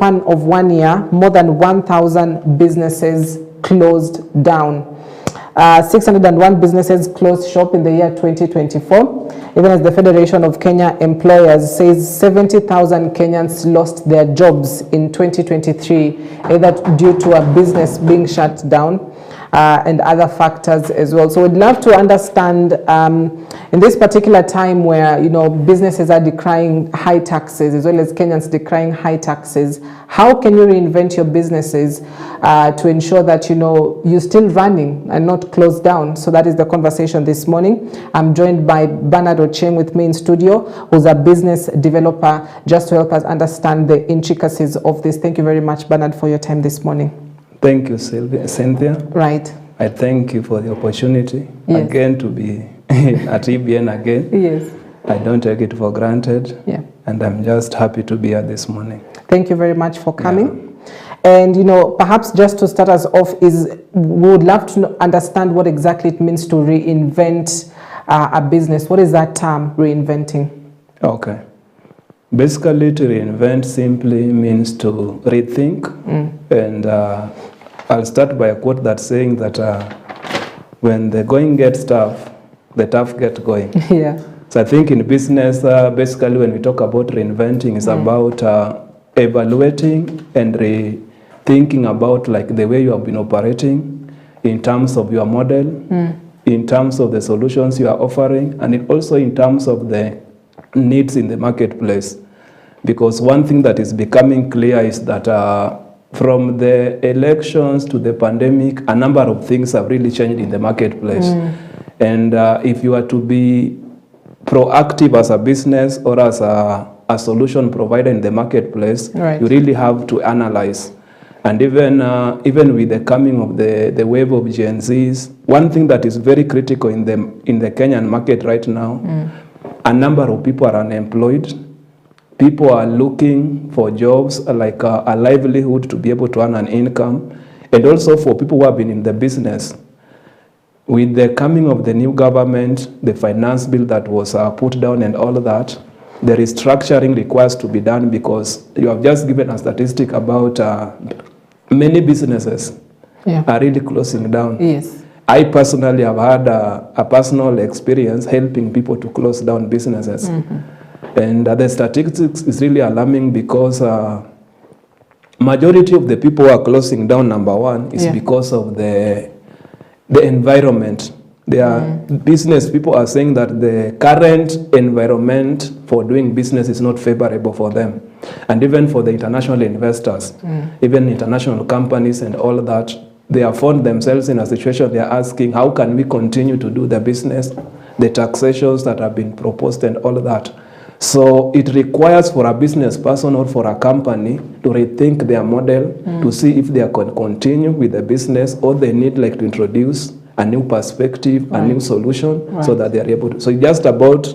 span of 1 year, more than 1,000 businesses closed down. 601 businesses closed shop in the year 2024. Even as the Federation of Kenya Employers says 70,000 Kenyans lost their jobs in 2023, either due to a business being shut down and other factors as well. So we'd love to understand in this particular time where, you know, businesses are decrying high taxes as well as Kenyans decrying high taxes, how can you reinvent your businesses to ensure that, you know, you're still running and not closed down? So that is the conversation this morning. I'm joined by Bernard Ocheng with me in studio, who's a business developer, just to help us understand the intricacies of this. Thank you very much, Bernard, for your time this morning. Thank you, Cynthia. Right. I thank you for the opportunity again to be at EBN again. Yes. I don't take it for granted. Yeah. And I'm just happy to be here this morning. Thank you very much for coming. Yeah. And, you know, perhaps just to start us off is we would love to understand what exactly it means to reinvent a business. What is that term, reinventing? Okay. Basically, to reinvent simply means to rethink. And I'll start by a quote that's saying that when the going gets tough, the tough get going. Yeah. So I think in business, basically when we talk about reinventing, it's about evaluating and rethinking about like the way you have been operating in terms of your model, in terms of the solutions you are offering, and also in terms of the needs in the marketplace. Because one thing that is becoming clear is that from the elections to the pandemic, a number of things have really changed in the marketplace. And if you are to be proactive as a business or as a solution provider in the marketplace, you really have to analyze. And even with the coming of the wave of Gen Zs, one thing that is very critical in the Kenyan market right now, a number of people are unemployed. People are looking for jobs like a livelihood to be able to earn an income. And also for people who have been in the business, with the coming of the new government, the finance bill that was put down and all of that, the restructuring requires to be done because you have just given a statistic about many businesses are really closing down. Yes. I personally have had a personal experience helping people to close down businesses. And the statistics is really alarming because majority of the people who are closing down, number one, is because of the environment. Business people are saying that the current environment for doing business is not favorable for them. And even for the international investors, even international companies and all that, they have found themselves in a situation they are asking, how can we continue to do the business, the taxations that have been proposed and all that. So it requires for a business person or for a company to rethink their model to see if they can continue with the business or they need like to introduce a new perspective, a new solution so that they are able to. So it's just about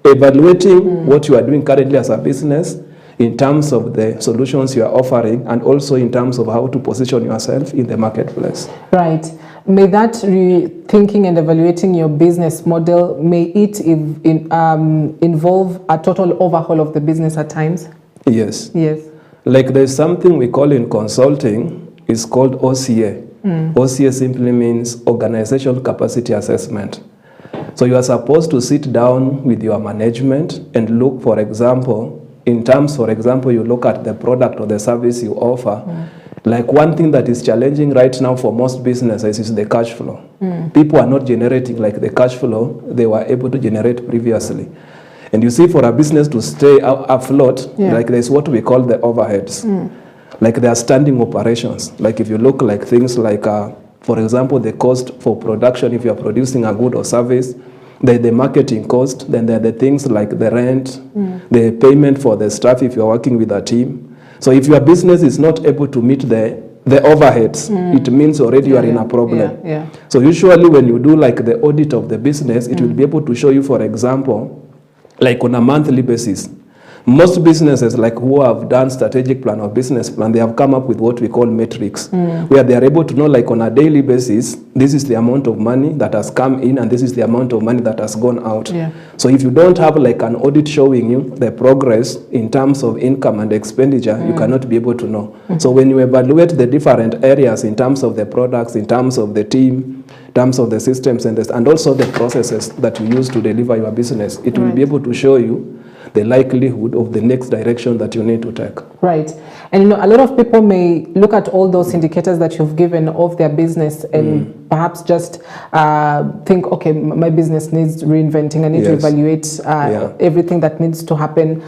evaluating what you are doing currently as a business in terms of the solutions you are offering and also in terms of how to position yourself in the marketplace. Right. May that rethinking and evaluating your business model, may it involve a total overhaul of the business at times? Yes. Yes. Like there's something we call in consulting, it's called OCA. OCA simply means Organizational Capacity Assessment. So you are supposed to sit down with your management and look, for example, in terms, for example, you look at the product or the service you offer. Like one thing that is challenging right now for most businesses is the cash flow. People are not generating like the cash flow they were able to generate previously. And you see, for a business to stay afloat, like there's what we call the overheads. Like there are standing operations. Like if you look like things like, for example, the cost for production, if you are producing a good or service, the marketing cost, then there are the things like the rent, the payment for the staff if you're working with a team. So if your business is not able to meet the overheads, it means already you are in a problem. So usually when you do like the audit of the business, it will be able to show you, for example, like on a monthly basis, most businesses like who have done strategic plan or business plan, they have come up with what we call metrics, where they are able to know like on a daily basis, this is the amount of money that has come in and this is the amount of money that has gone out. Yeah. So if you don't have like an audit showing you the progress in terms of income and expenditure, you cannot be able to know. So when you evaluate the different areas in terms of the products, in terms of the team, in terms of the systems and also the processes that you use to deliver your business, it will be able to show you the likelihood of the next direction that you need to take. Right. And you know, a lot of people may look at all those indicators that you've given of their business and perhaps just think, okay, my business needs reinventing. I need to evaluate everything that needs to happen.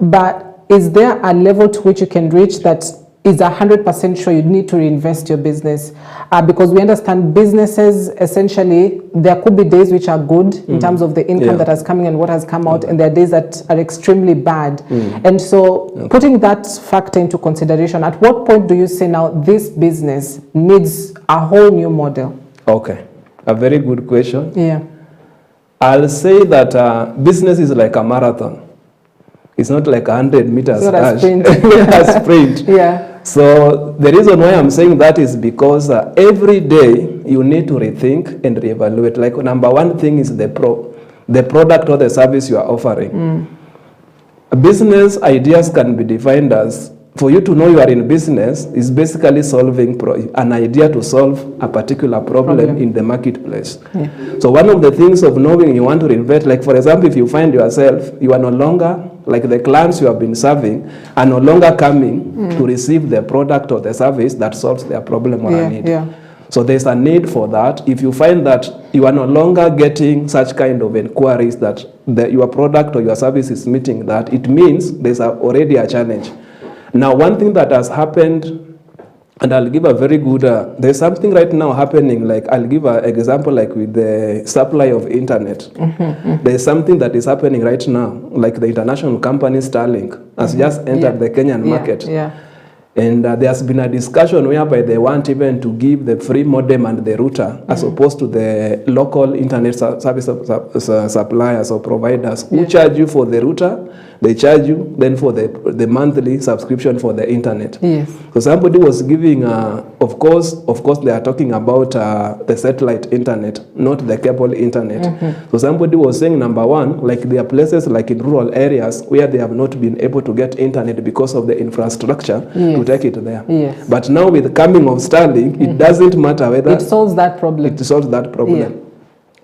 But is there a level to which you can reach that is 100% sure you need to reinvest your business? Because we understand businesses, essentially, there could be days which are good in terms of the income that has come in and what has come out, and there are days that are extremely bad. And so putting that factor into consideration, at what point do you say now this business needs a whole new model? Okay, a very good question. Yeah. I'll say that business is like a marathon. It's not like 100 meters. It's not a sprint. A sprint. Yeah. So the reason why I'm saying that is because every day you need to rethink and reevaluate. Like number one thing is the product or the service you are offering. Business ideas can be defined as, for you to know you are in business, is basically solving an idea to solve a particular problem in the marketplace. So one of the things of knowing you want to reinvent, like for example, if you find yourself, you are no longer, like the clients you have been serving are no longer coming to receive the product or the service that solves their problem or a need. So there's a need for that. If you find that you are no longer getting such kind of inquiries that your product or your service is meeting that, it means there's already a challenge. Now, one thing that has happened, and I'll give a very good, there's something right now happening, like I'll give an example like with the supply of internet. There's something that is happening right now, like the international company Starlink has just entered the Kenyan market. And there has been a discussion whereby they want even to give the free modem and the router as opposed to the local internet service suppliers or providers who charge you for the router, they charge you then for the monthly subscription for the internet. So somebody was giving, of course they are talking about the satellite internet, not the cable internet. So somebody was saying, number one, like there are places like in rural areas where they have not been able to get internet because of the infrastructure to take it there. But now with the coming of Starlink, it doesn't matter whether it solves that problem. It solves that problem.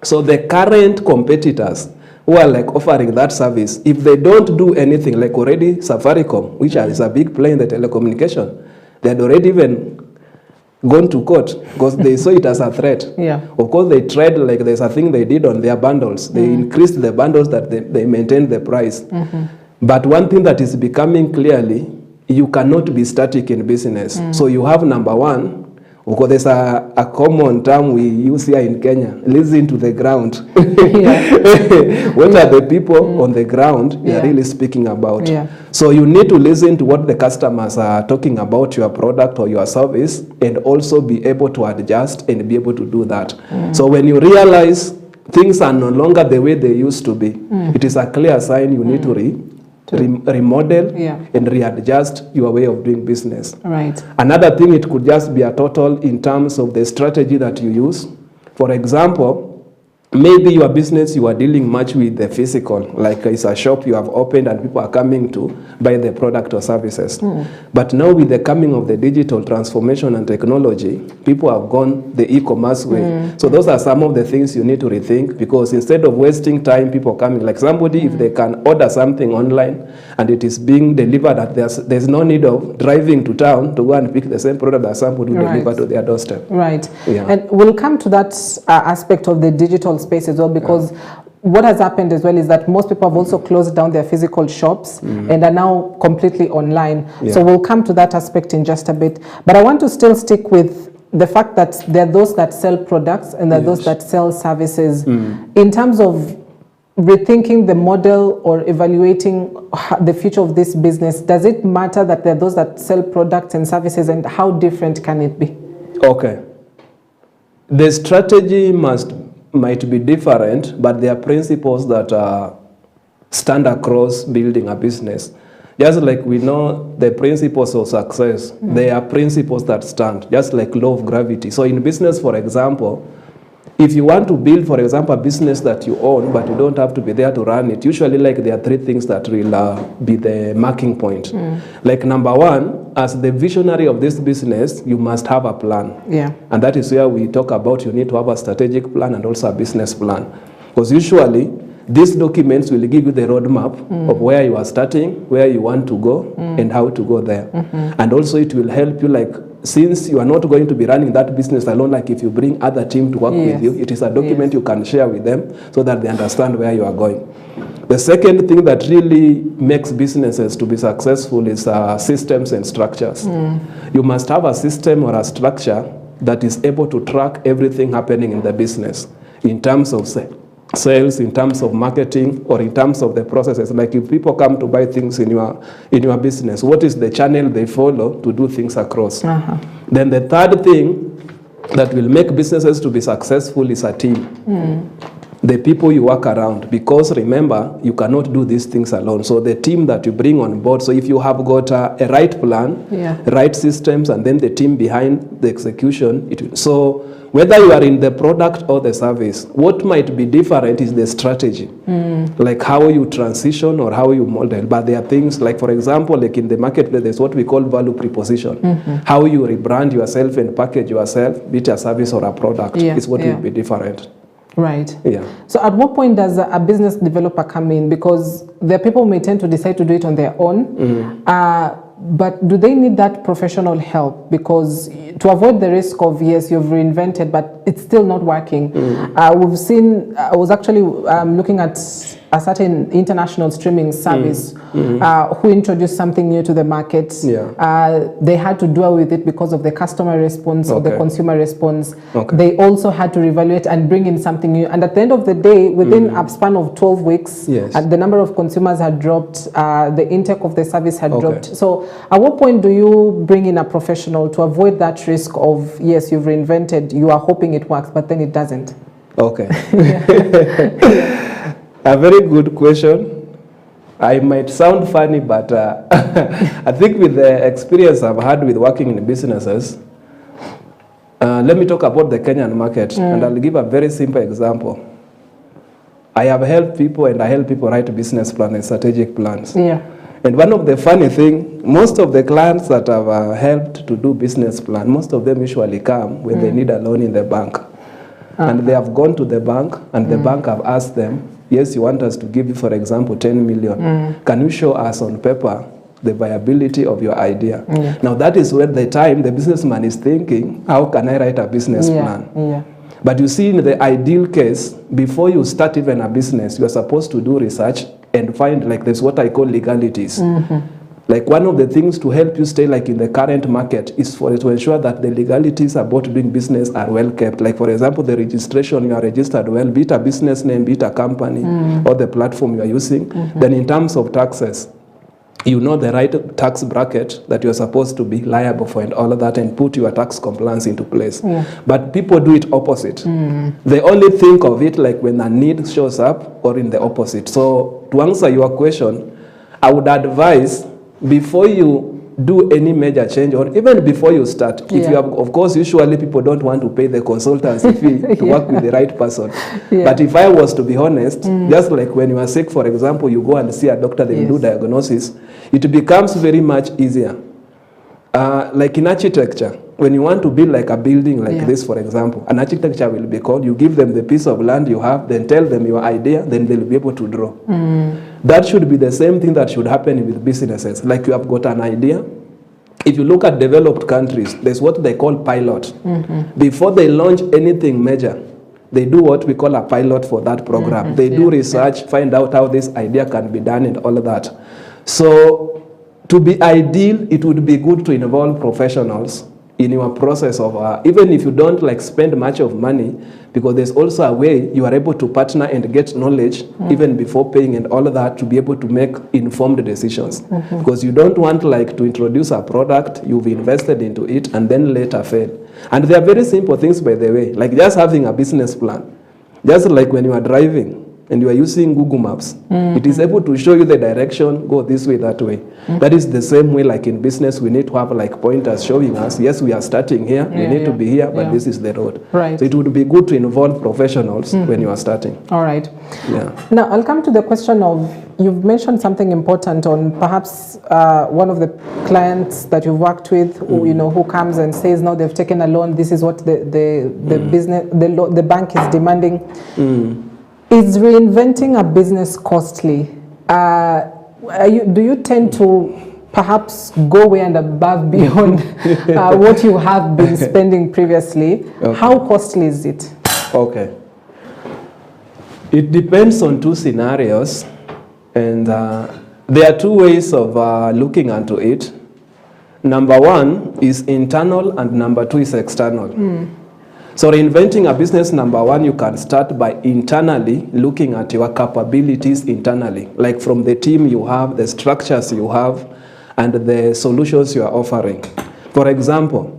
So the current competitors who are like offering that service, if they don't do anything, like already Safaricom, which is a big player in the telecommunication, they had already even gone to court because they saw it as a threat. Of course, they tried, like there's a thing they did on their bundles. They increased the bundles that they maintained the price. But one thing that is becoming clearly, you cannot be static in business. So you have number one, because there's a common term we use here in Kenya, listen to the ground. What are the people on the ground you're really speaking about? So you need to listen to what the customers are talking about your product or your service and also be able to adjust and be able to do that. So when you realize things are no longer the way they used to be, it is a clear sign you need to remodel and readjust your way of doing business. Another thing, it could just be a total in terms of the strategy that you use. For example, maybe your business, you are dealing much with the physical, like it's a shop you have opened and people are coming to buy the product or services. But now with the coming of the digital transformation and technology, people have gone the e-commerce way. So those are some of the things you need to rethink, because instead of wasting time, people coming, like somebody, if they can order something online and it is being delivered, that there's no need of driving to town to go and pick the same product that somebody will deliver to their doorstep. And we'll come to that aspect of the digital space as well, because what has happened as well is that most people have also closed down their physical shops and are now completely online. So we'll come to that aspect in just a bit. But I want to still stick with the fact that there are those that sell products and there are those that sell services. In terms of rethinking the model or evaluating the future of this business, does it matter that there are those that sell products and services, and how different can it be? Okay. The strategy might be different, but there are principles that stand across building a business. Just like we know the principles of success, they are principles that stand, just like law of gravity. So in business, for example, if you want to build, for example, a business that you own, but you don't have to be there to run it, usually like there are three things that will be the marking point. Like number one, as the visionary of this business, you must have a plan. Yeah. And that is where we talk about you need to have a strategic plan and also a business plan. Because usually, these documents will give you the roadmap of where you are starting, where you want to go, and how to go there. And also it will help you, like, since you are not going to be running that business alone, like if you bring other team to work with you, it is a document you can share with them so that they understand where you are going. The second thing that really makes businesses to be successful is systems and structures. You must have a system or a structure that is able to track everything happening in the business in terms of sales, in terms of marketing, or in terms of the processes. Like if people come to buy things in your business, what is the channel they follow to do things across? Then the third thing that will make businesses to be successful is a team. The people you work around, because remember, you cannot do these things alone. So the team that you bring on board, so if you have got a right plan, right systems, and then the team behind the execution, so whether you are in the product or the service, what might be different is the strategy, like how you transition or how you model. But there are things like, for example, like in the marketplace, there's what we call value proposition. How you rebrand yourself and package yourself, be it a service or a product, is what will be different. Right. Yeah. So at what point does a business developer come in? Because the people may tend to decide to do it on their own. But do they need that professional help? Because to avoid the risk of, yes, you've reinvented, but it's still not working. We've seen, I was actually looking at a certain international streaming service who introduced something new to the market. They had to dwell with it because of the customer response or the consumer response. They also had to reevaluate and bring in something new. And at the end of the day, within a span of 12 weeks, the number of consumers had dropped, the intake of the service had dropped. So at what point do you bring in a professional to avoid that risk of, yes, you've reinvented, you are hoping it works, but then it doesn't? Okay. A very good question. I might sound funny, but I think with the experience I've had with working in businesses, let me talk about the Kenyan market, and I'll give a very simple example. I have helped people, and I help people write business plans and strategic plans. And one of the funny things, most of the clients that I've helped to do business plan, most of them usually come when they need a loan in the bank. And they have gone to the bank, and the bank have asked them, yes, you want us to give you, for example, 10 million. Can you show us on paper the viability of your idea? Now that is where the time the businessman is thinking, how can I write a business plan? But you see, in the ideal case, before you start even a business, you are supposed to do research and find, like, there's what I call legalities. Like one of the things to help you stay like in the current market is to ensure that the legalities about doing business are well kept. Like for example, the registration, you are registered well, be it a business name, be it a company, or the platform you are using. Then in terms of taxes, you know the right tax bracket that you're supposed to be liable for and all of that, and put your tax compliance into place. But people do it opposite. They only think of it like when a need shows up or in the opposite. So to answer your question, I would advise before you do any major change, or even before you start, if you have, of course, usually people don't want to pay the consultancy fee to work with the right person. But if I was to be honest, just like when you are sick, for example, you go and see a doctor, they do diagnosis, it becomes very much easier. Like in architecture, when you want to build like a building like this, for example, an architecture will be called, you give them the piece of land you have, then tell them your idea, then they'll be able to draw. That should be the same thing that should happen with businesses. Like you have got an idea. If you look at developed countries, there's what they call pilot. Before they launch anything major, they do what we call a pilot for that program. They do research, find out how this idea can be done and all of that. So to be ideal, it would be good to involve professionals in your process of, even if you don't like spend much of money, because there's also a way you are able to partner and get knowledge even before paying and all of that, to be able to make informed decisions. Because you don't want like to introduce a product, you've invested into it and then later fail. And there are very simple things, by the way, like just having a business plan. Just like when you are driving, and you are using Google Maps, it is able to show you the direction, go this way, that way. That is the same way like in business, we need to have like pointers showing us, yes, we are starting here, we need to be here, but this is the road. Right. So it would be good to involve professionals when you are starting. All right. Yeah. Now, I'll come to the question of, you've mentioned something important on perhaps one of the clients that you've worked with, who, you know, who comes and says, no, they've taken a loan, this is what the business, the bank is demanding. Is reinventing a business costly? Do you tend to perhaps go way and above beyond what you have been spending previously? Okay. How costly is it? Okay. It depends on two scenarios, and there are two ways of looking into it. Number one is internal, and number two is external. So reinventing a business, number one, you can start by internally looking at your capabilities internally, like from the team you have, the structures you have, and the solutions you are offering. For example,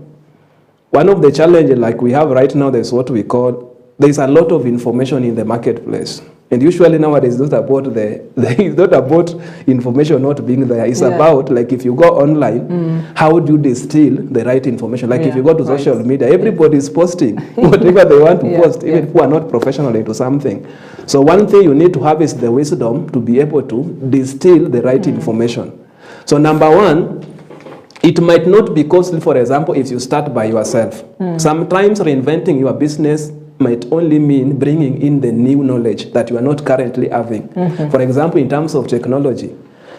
one of the challenges like we have right now, there's what we call, there's a lot of information in the marketplace. And usually nowadays it's not about it's not about information not being there. It's about, like, if you go online, how do you distill the right information? Like if you go to social media, everybody is posting whatever they want to post, even who are not professional into something. So one thing you need to have is the wisdom to be able to distill the right information. So number one, it might not be costly, for example, if you start by yourself. Sometimes reinventing your business might only mean bringing in the new knowledge that you are not currently having. For example, in terms of technology,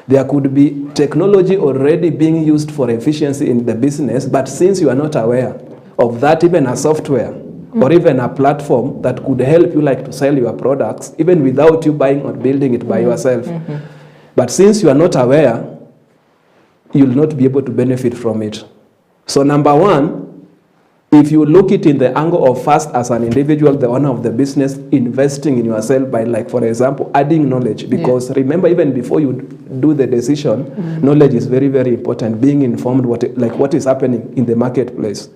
there could be technology already being used for efficiency in the business, but since you are not aware of that, even a software or even a platform that could help you like to sell your products, even without you buying or building it by yourself. But since you are not aware, you'll not be able to benefit from it. So number one, if you look it in the angle of first as an individual, the owner of the business, investing in yourself by, like, for example, adding knowledge, because remember, even before you do the decision, knowledge is very, very important. Being informed what is happening in the marketplace.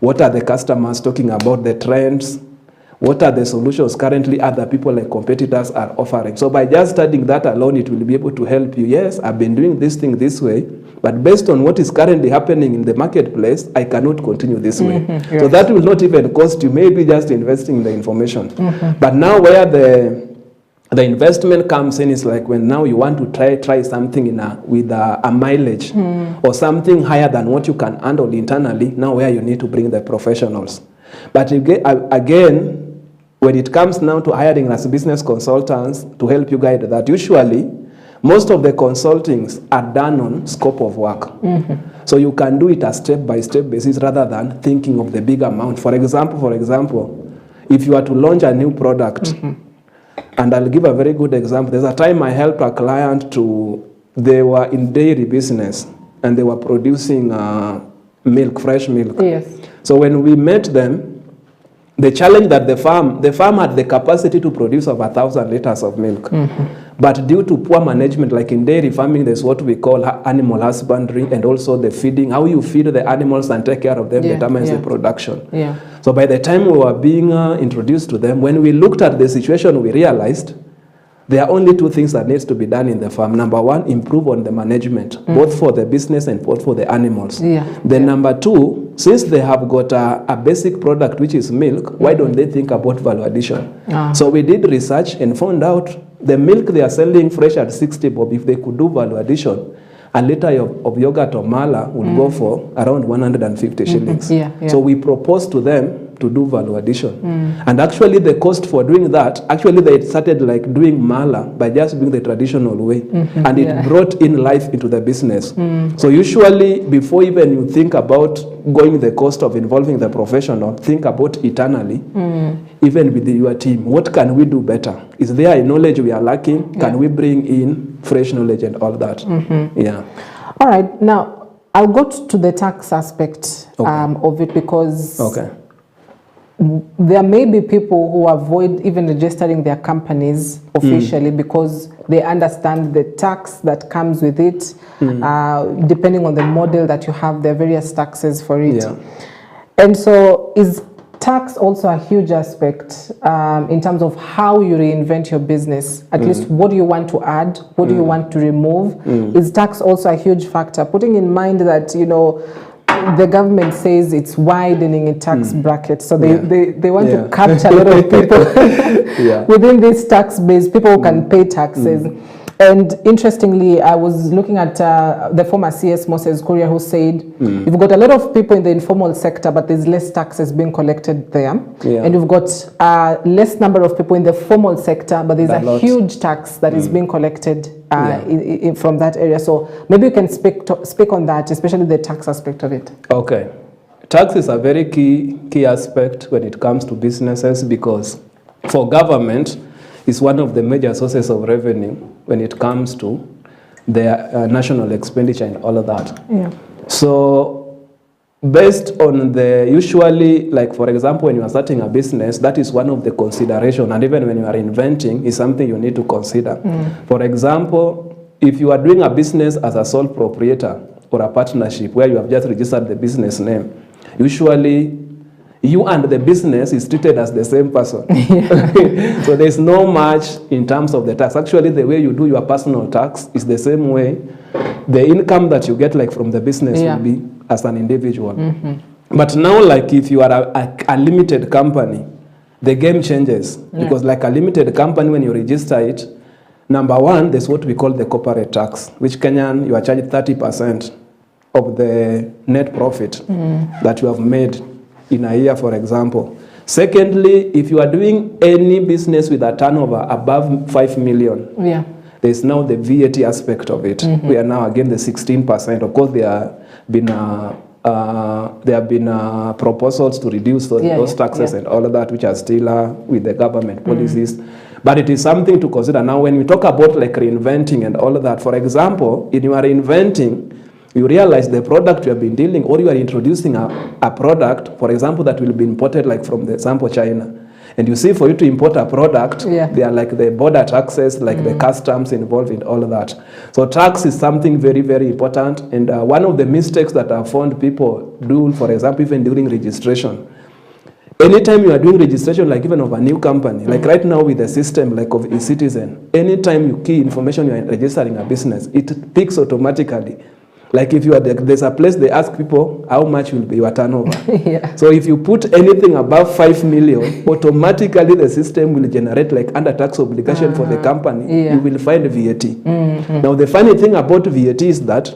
What are the customers talking about, the trends? What are the solutions currently other people like competitors are offering? So by just studying that alone, it will be able to help you. Yes, I've been doing this thing this way, but based on what is currently happening in the marketplace, I cannot continue this way. So that will not even cost you, maybe just investing in the information. But now where the investment comes in is like when now you want to try something with a mileage or something higher than what you can handle internally, now where you need to bring the professionals. But again, when it comes now to hiring as business consultants to help you guide that, usually most of the consultings are done on scope of work. So you can do it a step-by-step basis rather than thinking of the big amount. For example, if you are to launch a new product, and I'll give a very good example. There's a time I helped a client they were in dairy business and they were producing milk, fresh milk. Yes. So when we met them, the challenge that the farm had the capacity to produce over 1,000 liters of milk. But due to poor management, like in dairy farming, there's what we call animal husbandry, and also the feeding. How you feed the animals and take care of them determines the production. So by the time we were being introduced to them, when we looked at the situation, we realized there are only two things that needs to be done in the farm. Number one, improve on the management, both for the business and both for the animals. Then number two, since they have got a basic product, which is milk, why don't they think about value addition? So we did research and found out the milk they are selling fresh at 60 bob, if they could do value addition, a liter of yogurt or mala would go for around 150 shillings. So we proposed to them to do value addition. And actually the cost for doing that, actually they started like doing mala by just doing the traditional way. And it brought in life into the business. So usually before even you think about going the cost of involving the professional, think about eternally, even with your team. What can we do better? Is there a knowledge we are lacking? Can we bring in fresh knowledge and all that? All right. Now, I'll go to the tax aspect of it, because there may be people who avoid even registering their companies officially because they understand the tax that comes with it. Depending on the model that you have, there are various taxes for it. And so is tax also a huge aspect in terms of how you reinvent your business? At least what do you want to add? What do you want to remove? Is tax also a huge factor? Putting in mind that, you know, the government says it's widening a tax bracket. So they want to capture a lot of people within this tax base, people who can pay taxes. And interestingly, I was looking at the former CS Moses Kuria, who said, you've got a lot of people in the informal sector, but there's less taxes being collected there. And you've got less number of people in the formal sector, but there's a huge tax that is being collected from that area. So maybe you can speak on that, especially the tax aspect of it. Okay. Tax is a very key aspect when it comes to businesses, because for government, it's one of the major sources of revenue when it comes to their national expenditure and all of that. So based on the usually, like for example, when you are starting a business, that is one of the consideration, and even when you are inventing, is something you need to consider. For example, if you are doing a business as a sole proprietor or a partnership where you have just registered the business name, usually you and the business is treated as the same person. So there's no much in terms of the tax. Actually, the way you do your personal tax is the same way the income that you get like from the business will be as an individual. But now, like if you are a limited company, the game changes. Because like a limited company, when you register it, number one, there's what we call the corporate tax, which Kenyan, you are charged 30% of the net profit that you have made in a year, for example. Secondly, if you are doing any business with a turnover above 5 million, there's now the VAT aspect of it. We are now again the 16%. Of course, there have been proposals to reduce those taxes and all of that, which are still with the government policies. But it is something to consider. Now, when we talk about like reinventing and all of that, for example, in your reinventing, you realize the product you have been dealing, or you are introducing a product, for example, that will be imported like from the example China. And you see, for you to import a product, there are like the border taxes, like the customs involved in all of that. So tax is something very, very important. And one of the mistakes that I found people do, for example, even during registration, anytime you are doing registration, like even of a new company, like right now with the system like of e-citizen, anytime you key information you are registering a business, it picks automatically. Like if you are there's a place they ask people how much will be your turnover. So if you put anything above 5 million, automatically the system will generate like under tax obligation for the company. You will find VAT. Now the funny thing about VAT is that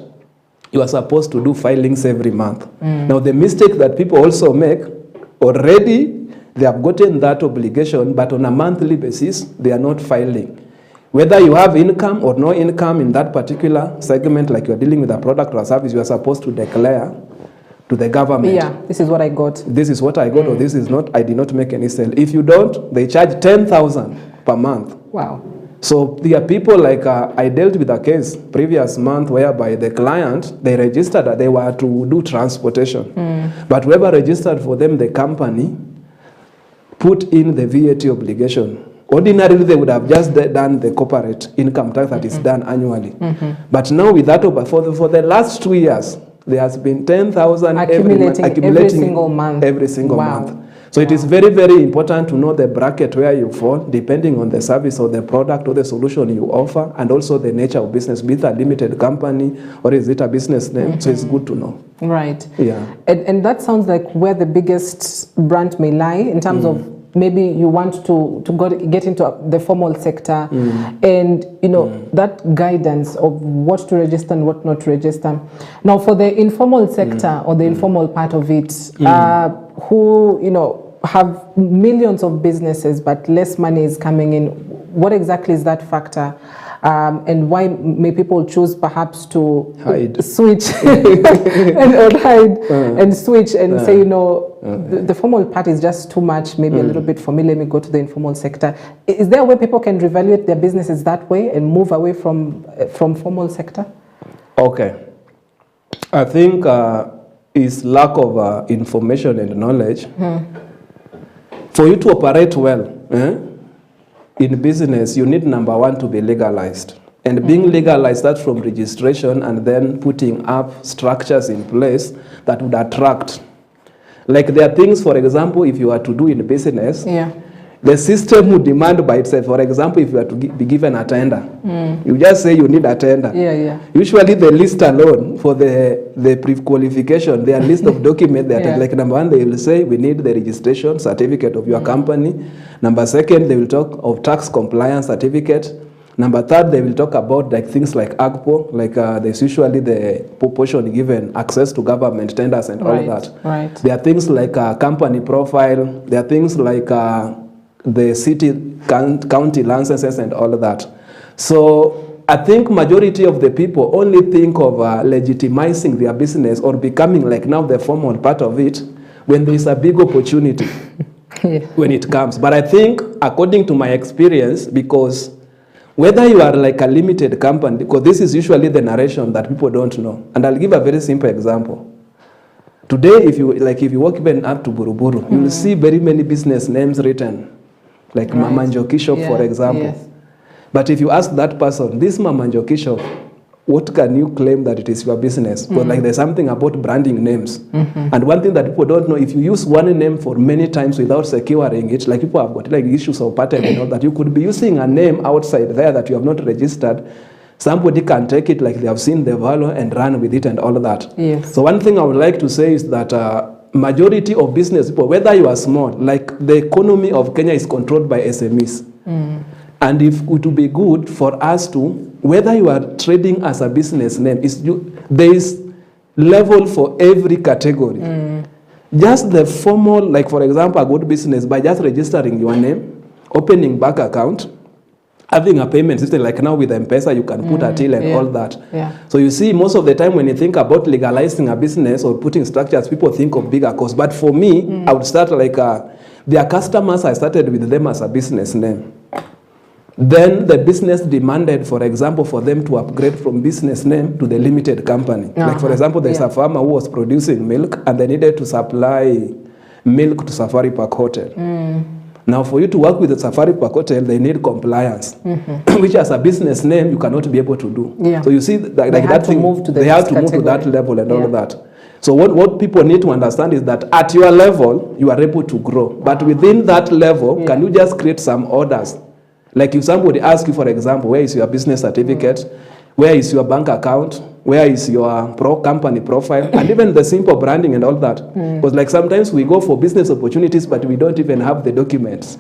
you are supposed to do filings every month. Now the mistake that people also make, already they have gotten that obligation, but on a monthly basis they are not filing. Whether you have income or no income in that particular segment, like you're dealing with a product or a service, you are supposed to declare to the government. This is what I got. This is what I got, or this is not, I did not make any sale. If you don't, they charge 10,000 per month. Wow. So there are people like, I dealt with a case previous month whereby the client, they registered that they were to do transportation. But whoever registered for them, the company, put in the VAT obligation. Ordinarily, they would have just done the corporate income tax that is done annually. But now with that, for the last 2 years, there has been 10,000 accumulating every single month. So it is very, very important to know the bracket where you fall, depending on the service or the product or the solution you offer, and also the nature of business, be it a limited company or is it a business name. So it's good to know. Right. Yeah. And that sounds like where the biggest brand may lie in terms of maybe you want to get into the formal sector and, you know, that guidance of what to register and what not to register. Now, for the informal sector or the informal part of it, who, you know, have millions of businesses but less money is coming in, what exactly is that factor? And why may people choose perhaps to switch and switch and say, you know, the formal part is just too much, maybe a little bit for me, let me go to the informal sector. Is there a way people can reevaluate their businesses that way and move away from formal sector? Okay. I think it's lack of information and knowledge. For you to operate well, in business, you need, number one, to be legalized. And being legalized, that's from registration and then putting up structures in place that would attract. Like there are things, for example, if you are to do in business, Yeah. the system would demand by itself. For example, if you are to be given a tender, you just say you need a tender. Yeah, yeah. Usually the list alone for the pre-qualification, their list of documents, Yeah. like number one, they will say we need the registration certificate of your company. Number second, they will talk of tax compliance certificate. Number third, they will talk about like things like AGPO, like there's usually the proportion given access to government tenders and all that. Right. There are things like company profile. There are things like the city county licenses and all of that. So I think majority of the people only think of legitimizing their business or becoming like now the formal part of it when there is a big opportunity Yeah. when it comes. But I think according to my experience, because whether you are like a limited company, because this is usually the narration that people don't know. And I'll give a very simple example. Today, if you walk even up to Buruburu, you will see very many business names written. Like Mama Njoki shop, for example. Yes. But if you ask that person, this Mama Njoki shop, what can you claim that it is your business? Because like there's something about branding names. And one thing that people don't know, if you use one name for many times without securing it, like people have got like issues of patent and all that, you could be using a name outside there that you have not registered. Somebody can take it like they have seen the value and run with it and all of that. Yes. So one thing I would like to say is that majority of business people, whether you are small, like the economy of Kenya is controlled by SMEs. And if it would be good for us to, whether you are trading as a business name, there is level for every category. Just the formal, like for example, a good business, by just registering your name, opening bank account, having a payment system, like now with M-Pesa, you can put a till and all that. Yeah. So you see, most of the time when you think about legalizing a business or putting structures, people think of bigger costs. But for me, I would start like, their customers, I started with them as a business name. Then the business demanded, for example, for them to upgrade from business name to the limited company. Like for example, there's a farmer who was producing milk and they needed to supply milk to Safari Park Hotel. Now for you to work with the Safari Park Hotel, they need compliance, which as a business name, you cannot be able to do. Yeah. So you see, like that thing, they have to move to that level and all of that. So what people need to understand is that at your level, you are able to grow. But within that level, can you just create some orders? Like if somebody asks you, for example, where is your business certificate? Where is your bank account? Where is your company profile? And even the simple branding and all that. Because like sometimes we go for business opportunities, but we don't even have the documents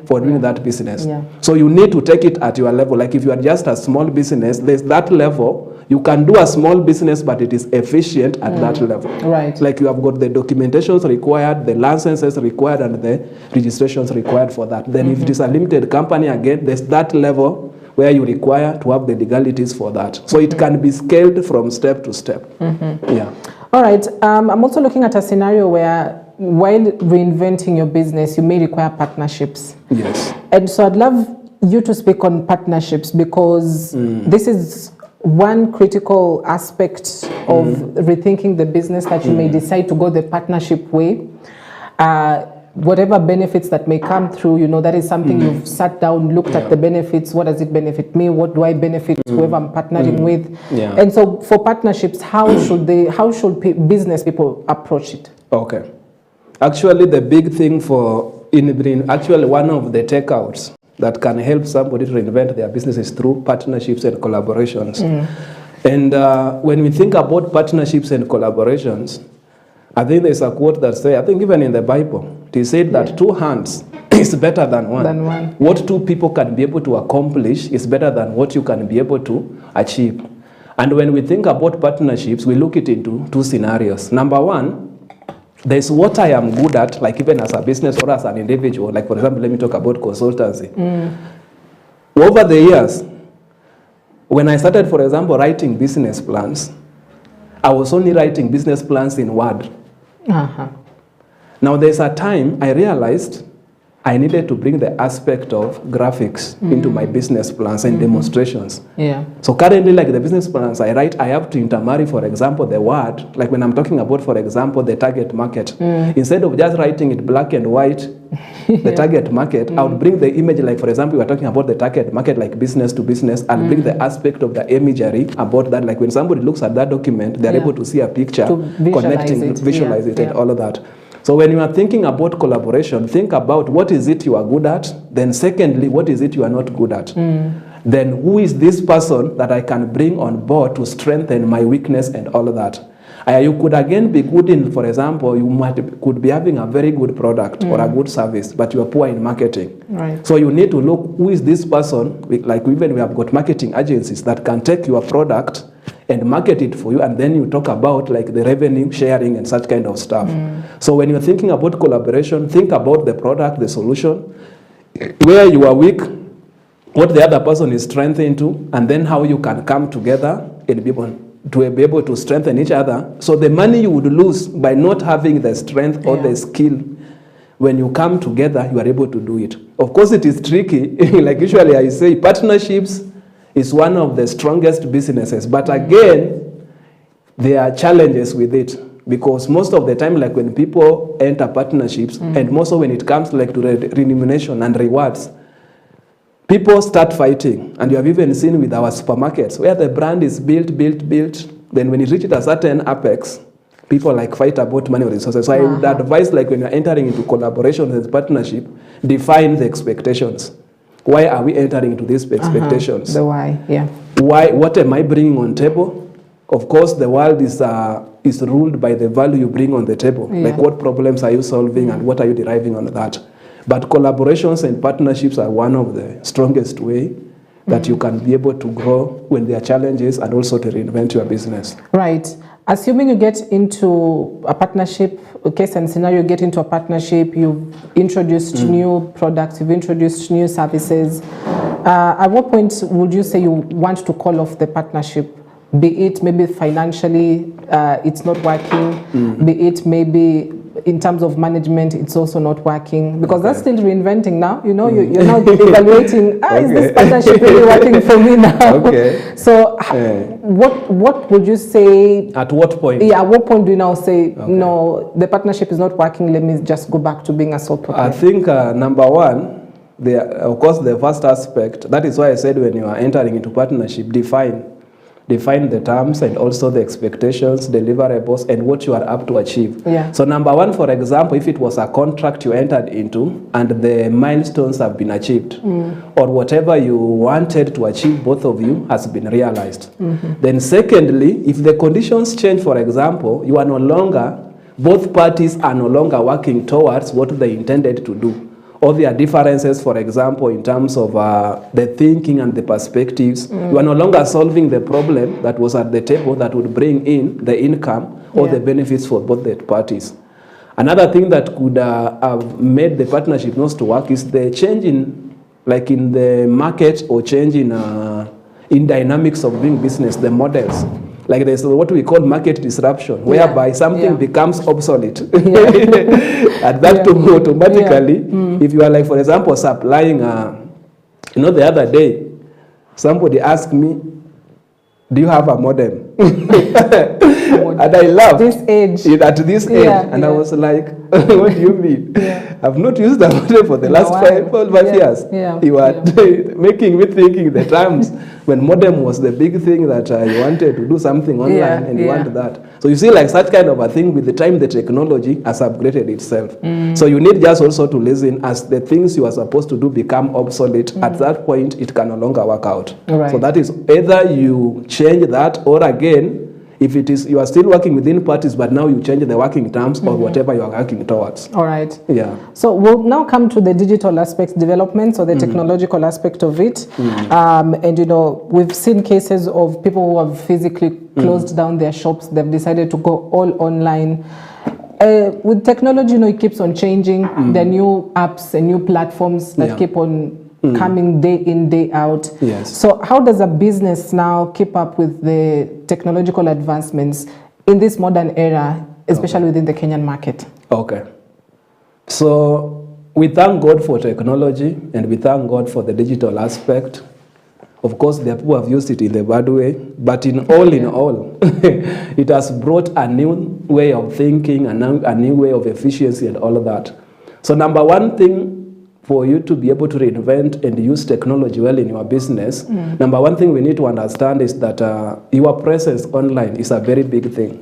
for doing that business. So you need to take it at your level. Like if you are just a small business, there's that level. You can do a small business, but it is efficient at that level. Right. Like you have got the documentations required, the licenses required, and the registrations required for that. Then if it is a limited company, again, there's that level where you require to have the legalities for that. So it can be scaled from step to step. Yeah. All right. I'm also looking at a scenario where while reinventing your business, you may require partnerships. Yes. And so I'd love you to speak on partnerships because this is one critical aspect of rethinking the business that you may decide to go the partnership way. Whatever benefits that may come through, you know, that is something you've sat down, looked at the benefits. What does it benefit me? What do I benefit whoever I'm partnering with? And so for partnerships, how should business people approach it? Okay. Actually, the big thing actually one of the takeouts that can help somebody to reinvent their businesses through partnerships and collaborations. And when we think about partnerships and collaborations, I think there's a quote that says, I think even in the Bible, it is said that 2 hands is better than one. What 2 people can be able to accomplish is better than what you can be able to achieve. And when we think about partnerships, we look it into 2 scenarios. Number 1, there's what I am good at, like even as a business or as an individual. Like for example, let me talk about consultancy. Over the years, when I started, for example, writing business plans, I was only writing business plans in Word. Now there's a time I realized I needed to bring the aspect of graphics into my business plans and demonstrations. So currently, like the business plans I write, I have to intermarry, for example, the word, like when I'm talking about, for example, the target market. Instead of just writing it black and white, the target market, I would bring the image, like for example, we are talking about the target market, like business to business, I'll bring the aspect of the imagery about that. Like when somebody looks at that document, they're able to see a picture, visualize it and all of that. So when you are thinking about collaboration, think about what is it you are good at. Then secondly, what is it you are not good at? Then who is this person that I can bring on board to strengthen my weakness and all of that? You could again be good in, for example, could be having a very good product or a good service, but you are poor in marketing. Right. So you need to look, who is this person? Like even we have got marketing agencies that can take your product and market it for you, and then you talk about like the revenue sharing and such kind of stuff. So when you're thinking about collaboration, think about the product, the solution, where you are weak, what the other person is strength into, and then how you can come together and be able to strengthen each other. So the money you would lose by not having the strength or the skill, when you come together, you are able to do it. Of course, it is tricky. Like usually I say, partnerships is one of the strongest businesses. But again, there are challenges with it. Because most of the time, like when people enter partnerships, and most of when it comes like to remuneration and rewards, people start fighting. And you have even seen with our supermarkets, where the brand is built. Then when it reaches a certain apex, people like fight about money or resources. So I would advise, like when you're entering into collaboration and partnership, define the expectations. Why are we entering into these expectations? The why, yeah. Why? What am I bringing on table? Of course, the world is ruled by the value you bring on the table. Like what problems are you solving and what are you deriving on that? But collaborations and partnerships are one of the strongest way that you can be able to grow when there are challenges and also to reinvent your business. Right. Assuming you get into a partnership, case and scenario, you get into a partnership, you've introduced new products, you've introduced new services. At what point would you say you want to call off the partnership? Be it maybe financially, it's not working, be it maybe in terms of management, it's also not working, because that's still reinventing now. You know, you're now evaluating, is this partnership really working for me now? So what would you say? At what point? Yeah, at what point do you now say, no, the partnership is not working, let me just go back to being a sole proprietor? I think number one, of course, the first aspect, that is why I said when you are entering into partnership, define the terms and also the expectations, deliverables, and what you are up to achieve. So number one, for example, if it was a contract you entered into and the milestones have been achieved, or whatever you wanted to achieve, both of you, has been realized. Then secondly, if the conditions change, for example, you are no longer, both parties are no longer working towards what they intended to do, or there are differences, for example, in terms of the thinking and the perspectives. You are no longer solving the problem that was at the table that would bring in the income or the benefits for both the parties. Another thing that could have made the partnership not to work is the change in, like in the market, or change in dynamics of doing business, the models. Like there's what we call market disruption, whereby something becomes obsolete. And that automatically, if you are like, for example, supplying, the other day, somebody asked me, do you have a modem? And I laughed. This age. At this age. And I was like, what do you mean? I've not used the modem for the last 5 years. You are making me thinking the times when modem was the big thing that you wanted to do something online and you want that. So you see, like such kind of a thing, with the time the technology has upgraded itself. So you need just also to listen as the things you are supposed to do become obsolete. At that point, it can no longer work out. So that is either you change that, or again, if it is you are still working within parties, but now you change the working terms or whatever you are working towards. All right. So we'll now come to the digital aspects development, so the technological aspect of it. And we've seen cases of people who have physically closed down their shops. They've decided to go all online. With technology, it keeps on changing. There are new apps and new platforms that keep on coming day in, day out. So how does a business now keep up with the technological advancements in this modern era, especially within the Kenyan market? So we thank God for technology, and we thank God for the digital aspect. Of course, there are people who have used it in the bad way, but in all, it has brought a new way of thinking, a new way of efficiency and all of that. So number one thing, for you to be able to reinvent and use technology well in your business, number one thing we need to understand is that your presence online is a very big thing.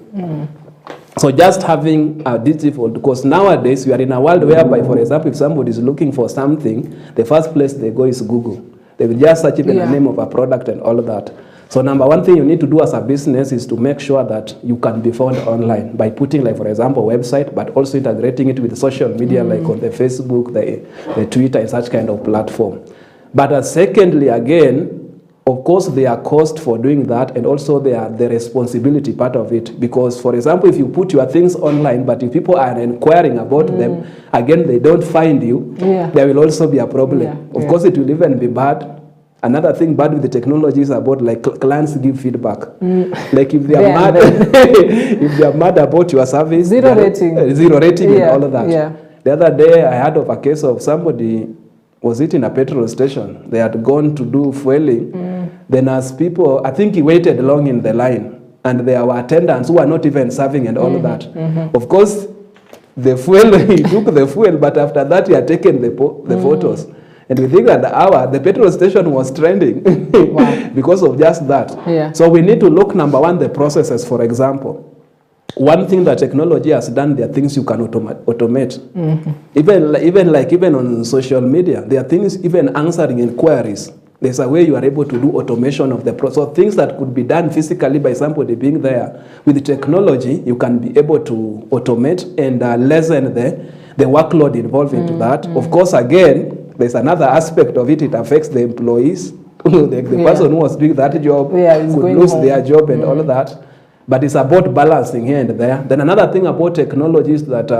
So just having a digital, because nowadays we are in a world whereby, for example, if somebody is looking for something, the first place they go is Google. They will just search even the name of a product and all of that. So number one thing you need to do as a business is to make sure that you can be found online by putting, like, for example, website, but also integrating it with social media, like on the Facebook, the Twitter, and such kind of platform. But secondly, again, of course, there are costs for doing that, and also there are the responsibility part of it. Because, for example, if you put your things online, but if people are inquiring about them, again, they don't find you, there will also be a problem. Of course, it will even be bad. Another thing bad with the technology is about, like, clients give feedback. Like if they are mad, if they are mad about your service, zero rating and all of that. The other day, I heard of a case of somebody. Was it in a petrol station? They had gone to do fueling. Then as people, I think he waited long in the line, and there were attendants who were not even serving and all of that. Of course, the fuel, he took the fuel, but after that he had taken the photos. And we think that the petrol station was trending because of just that. So we need to look, number one, the processes, for example. One thing that technology has done, there are things you can automate. Even on social media, there are things, even answering inquiries. There's a way you are able to do automation of the process. So things that could be done physically by somebody being there, with technology, you can be able to automate and lessen the workload involved into that. Of course, again, there's another aspect of it. It affects the employees. The person who was doing that job could lose their job and all of that. But it's about balancing here and there. Then another thing about technology is that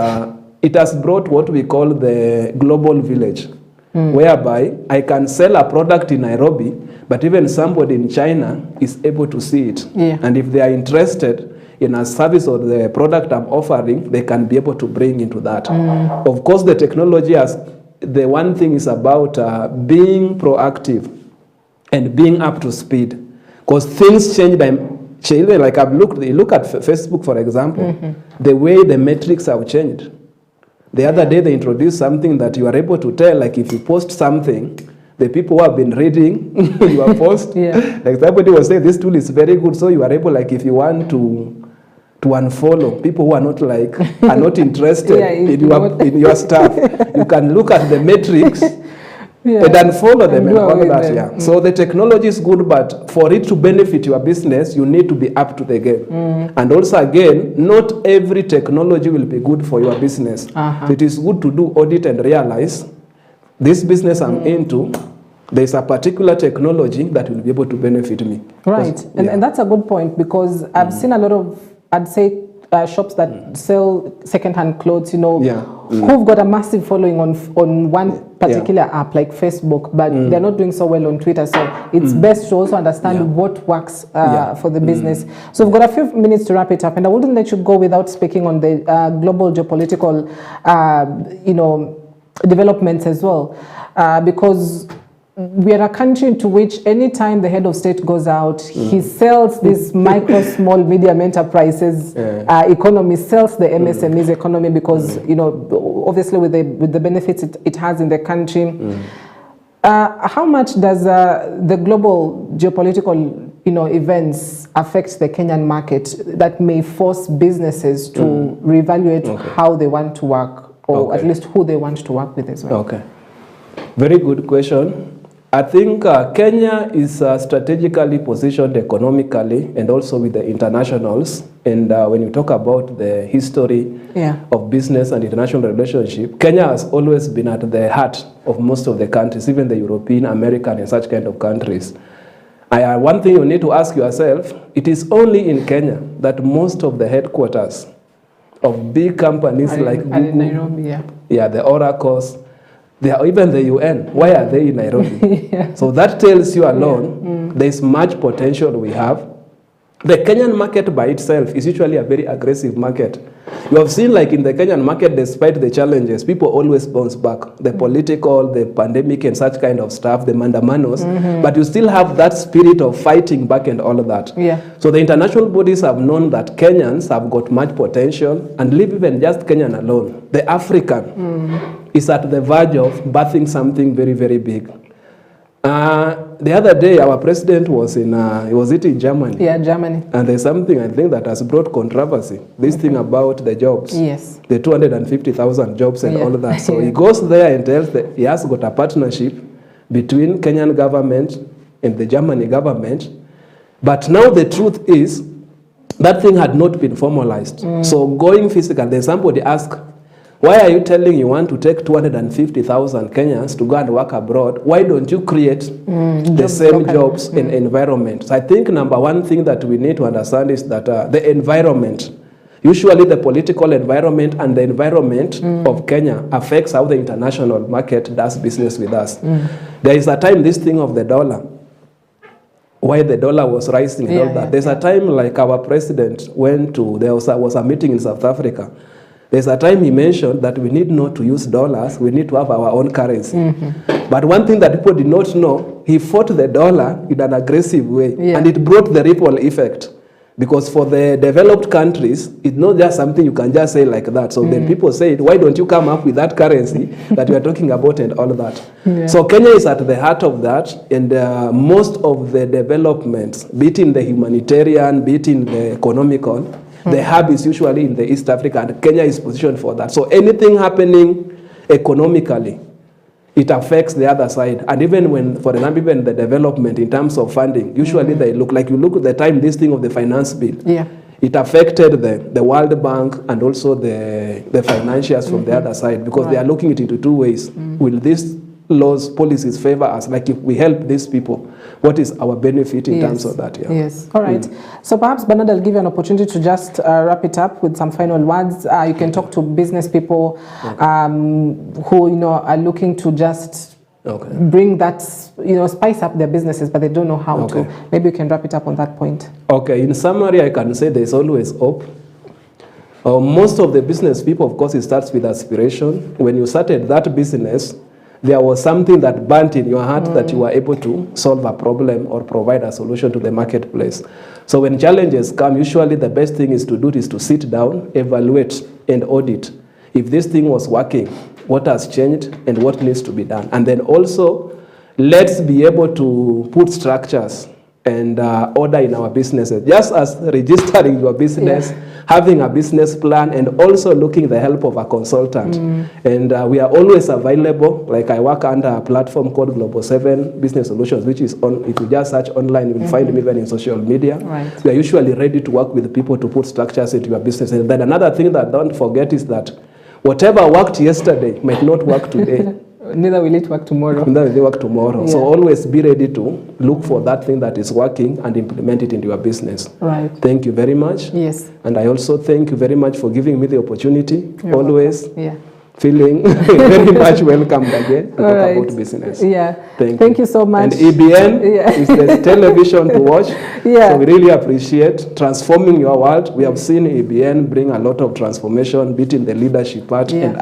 it has brought what we call the global village, whereby I can sell a product in Nairobi, but even somebody in China is able to see it. And if they are interested in a service or the product I'm offering, they can be able to bring into that. Of course, the technology has, the one thing is about being proactive and being up to speed, because things change. Like I've looked, you look at Facebook, for example, the way the metrics have changed. The other day they introduced something that you are able to tell, like if you post something, the people who have been reading your post, like somebody was saying, this tool is very good, so you are able, like if you want to unfollow people who are not are not interested in your stuff, you can look at the metrics and unfollow them and all that. So the technology is good, but for it to benefit your business, you need to be up to the game. And also, again, not every technology will be good for your business. So it is good to do audit and realize this business I'm into, there's a particular technology that will be able to benefit me. Right, and that's a good point, because I've seen a lot of, I'd say, shops that sell second-hand clothes, who've got a massive following on one particular app like Facebook, but they're not doing so well on Twitter. So it's best to also understand what works for the business. So we've got a few minutes to wrap it up, and I wouldn't let you go without speaking on the global geopolitical, developments as well, because we are a country into which anytime the head of state goes out, he sells this micro, small, medium enterprises economy, sells the MSMEs economy, because, obviously with the benefits it has in the country. How much does the global geopolitical, events affect the Kenyan market that may force businesses to reevaluate how they want to work, or at least who they want to work with as well? Okay. Very good question. I think Kenya is strategically positioned economically and also with the internationals. And when you talk about the history of business and international relationship, Kenya has always been at the heart of most of the countries, even the European, American, and such kind of countries. One thing you need to ask yourself, it is only in Kenya that most of the headquarters of big companies like Google, in Nairobi, the Oracles, they are even the UN. Why are they in Nairobi? So that tells you alone there is much potential we have. The Kenyan market by itself is usually a very aggressive market. You have seen, like in the Kenyan market, despite the challenges, people always bounce back. The political, the pandemic and such kind of stuff, the mandamanos, but you still have that spirit of fighting back and all of that. So the international bodies have known that Kenyans have got much potential, and leave even just Kenyan alone. The African is at the verge of birthing something very, very big. The other day, our president was in Germany? Yeah, Germany. And there's something I think that has brought controversy. This thing about the jobs. Yes. The 250,000 jobs and all that. So he goes there and tells that he has got a partnership between Kenyan government and the Germany government. But now the truth is, that thing had not been formalized. So going physical, then somebody asked, why are you telling you want to take 250,000 Kenyans to go and work abroad? Why don't you create the same jobs and environment? So I think number one thing that we need to understand is that the environment, usually the political environment and the environment of Kenya affects how the international market does business with us. There is a time, this thing of the dollar, why the dollar was rising and all that. There's a time like our president went to, there was a meeting in South Africa. There's a time he mentioned that we need not to use dollars, we need to have our own currency. But one thing that people did not know, he fought the dollar in an aggressive way, and it brought the ripple effect. Because for the developed countries, it's not just something you can just say like that. So then people said, why don't you come up with that currency that you are talking about and all that? So Kenya is at the heart of that, and most of the developments, be it in the humanitarian, be it in the economical, the hub is usually in the East Africa, and Kenya is positioned for that. So anything happening economically, it affects the other side. And even when, for example, even the development in terms of funding, usually they look like, you look at the time, this thing of the finance bill, it affected the World Bank and also the financiers from the other side, because they are looking at it into two ways. Will these laws, policies favor us? Like if we help these people, what is our benefit in terms of that? Yes. All right. So perhaps, Bernard, I'll give you an opportunity to just wrap it up with some final words. You can talk to business people who, are looking to just bring that, spice up their businesses, but they don't know how to. Maybe you can wrap it up on that point. Okay. In summary, I can say there's always hope. Most of the business people, of course, it starts with aspiration. When you started that business, there was something that burnt in your heart that you were able to solve a problem or provide a solution to the marketplace. So when challenges come, usually the best thing is to do is to sit down, evaluate, and audit. If this thing was working, what has changed and what needs to be done? And then also, let's be able to put structures and order in our businesses, just as registering your business, having a business plan, and also looking the help of a consultant. And we are always available. Like I work under a platform called Global 7 Business Solutions, which is on, if you just search online, you will find me even in social media. We are usually ready to work with people to put structures into your business. And then another thing that don't forget is that whatever worked yesterday might not work today. Neither will it work tomorrow. Neither will it work tomorrow. So always be ready to look for that thing that is working and implement it into your business. Right. Thank you very much. Yes. And I also thank you very much for giving me the opportunity. You're always feeling very much welcomed again to talk about business. Thank you so much. And EBN is the television to watch. So we really appreciate transforming your world. We have seen EBN bring a lot of transformation, be it in the leadership part and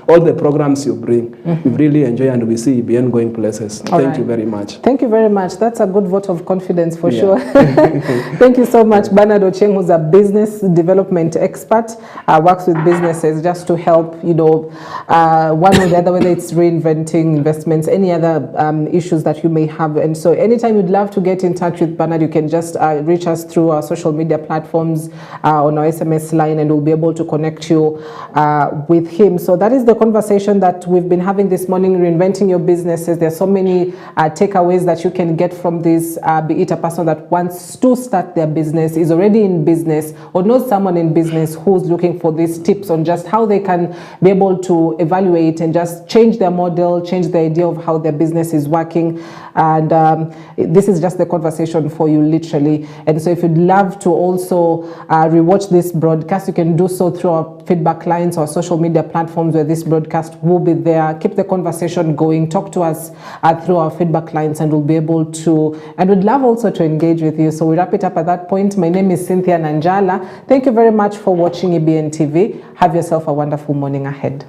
all the programs you bring. We really enjoy, and we see EBN going places. Thank you very much. Thank you very much. That's a good vote of confidence for sure. Thank you so much. Bernard Ocheng, who's a business development expert, works with businesses just to help, one or the other, whether it's reinventing investments, any other issues that you may have. And so anytime you'd love to get in touch with Bernard, you can just reach us through our social media platforms, on our SMS line, and we'll be able to connect you with him. So that is the conversation that we've been having this morning, reinventing your businesses. There's so many takeaways that you can get from this, be it a person that wants to start their business, is already in business, or knows someone in business who's looking for these tips on just how they can be able to evaluate and just change their model, change the idea of how their business is working. And this is just the conversation for you, literally. And so if you'd love to also rewatch this broadcast, you can do so through our feedback lines or social media platforms where this broadcast will be there. Keep the conversation going. Talk to us through our feedback lines, and we'll be able to, and we'd love also to engage with you. So we wrap it up at that point. My name is Cynthia Nanjala. Thank you very much for watching EBN TV. Have yourself a wonderful morning ahead.